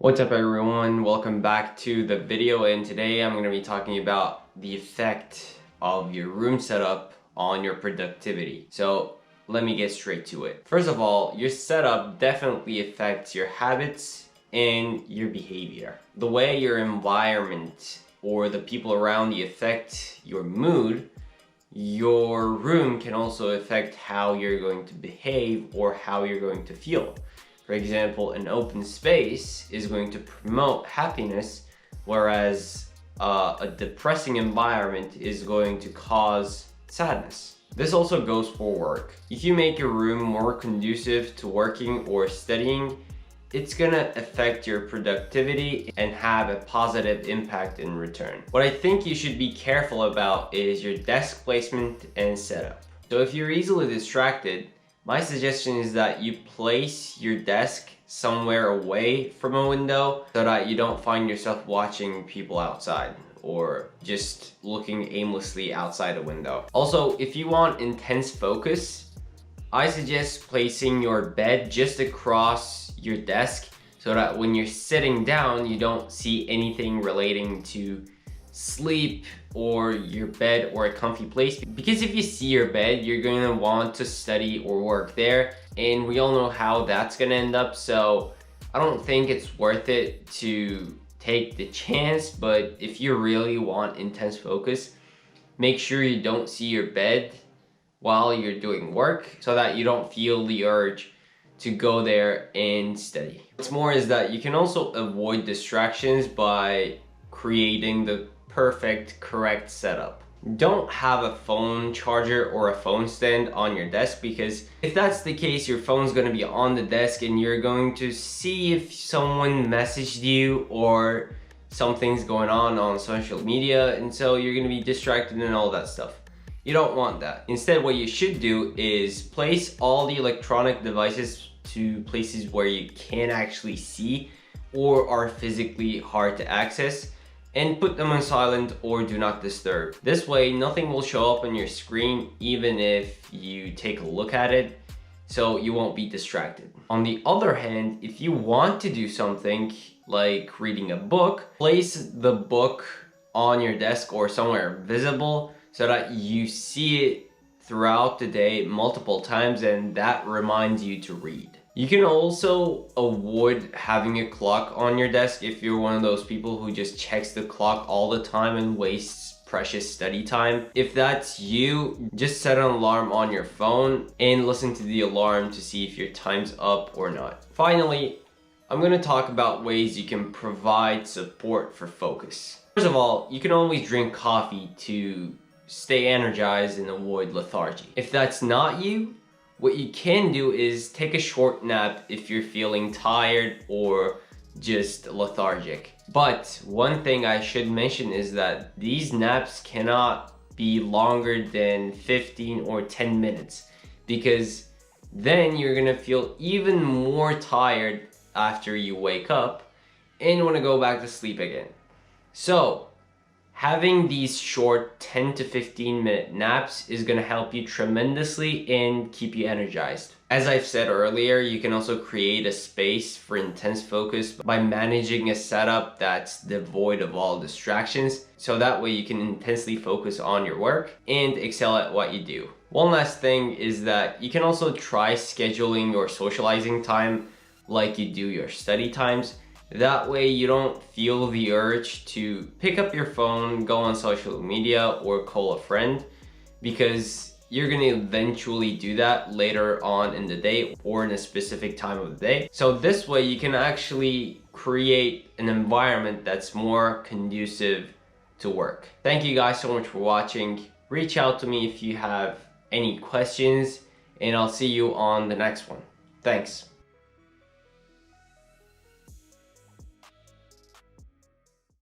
What's up everyone, welcome back to the video, and today I'm going to be talking about the effect of your room setup on your productivity. So let me get straight to it. First of all, your setup definitely affects your habits and your behavior. The way your environment or the people around you affect your mood, your room can also affect how you're going to behave or how you're going to feel. For example, an open space is going to promote happiness, whereas a depressing environment is going to cause sadness. This also goes for work. If you make your room more conducive to working or studying, it's gonna affect your productivity and have a positive impact in return. What I think you should be careful about is your desk placement and setup. So if you're easily distracted, my suggestion is that you place your desk somewhere away from a window so that you don't find yourself watching people outside or just looking aimlessly outside a window. Also, if you want intense focus, I suggest placing your bed just across your desk so that when you're sitting down, you don't see anything relating to sleep or your bed or a comfy place, because if you see your bed, you're going to want to study or work there, and we all know how that's going to end up. So I don't think it's worth it to take the chance, but if you really want intense focus, make sure you don't see your bed while you're doing work so that you don't feel the urge to go there and study. What's more is that you can also avoid distractions by creating the correct setup. Don't have a phone charger or a phone stand on your desk, because if that's the case, your phone's going to be on the desk and you're going to see if someone messaged you or something's going on social media, and so you're going to be distracted and all that stuff. You don't want that. Instead, what you should do is place all the electronic devices to places where you can't actually see or are physically hard to access, and put them on silent or do not disturb. This way, nothing will show up on your screen even if you take a look at it, so you won't be distracted. On the other hand, if you want to do something like reading a book, place the book on your desk or somewhere visible so that you see it throughout the day multiple times, and that reminds you to read. You can also avoid having a clock on your desk if you're one of those people who just checks the clock all the time and wastes precious study time. If that's you, just set an alarm on your phone and listen to the alarm to see if your time's up or not. Finally, I'm going to talk about ways you can provide support for focus. First of all, you can always drink coffee to stay energized and avoid lethargy. If that's not you, what you can do is take a short nap if you're feeling tired or just lethargic. But one thing I should mention is that these naps cannot be longer than 15 or 10 minutes, because then you're gonna feel even more tired after you wake up and want to go back to sleep again. So having these short 10 to 15 minute naps is going to help you tremendously and keep you energized. As I've said earlier, you can also create a space for intense focus by managing a setup that's devoid of all distractions, so that way you can intensely focus on your work and excel at what you do. One last thing is that you can also try scheduling your socializing time like you do your study times. That way you don't feel the urge to pick up your phone, go on social media, or call a friend, because you're going to eventually do that later on in the day or in a specific time of the day. So this way you can actually create an environment that's more conducive to work. Thank you guys so much for watching. Reach out to me if you have any questions, and I'll see you on the next one. Thanks.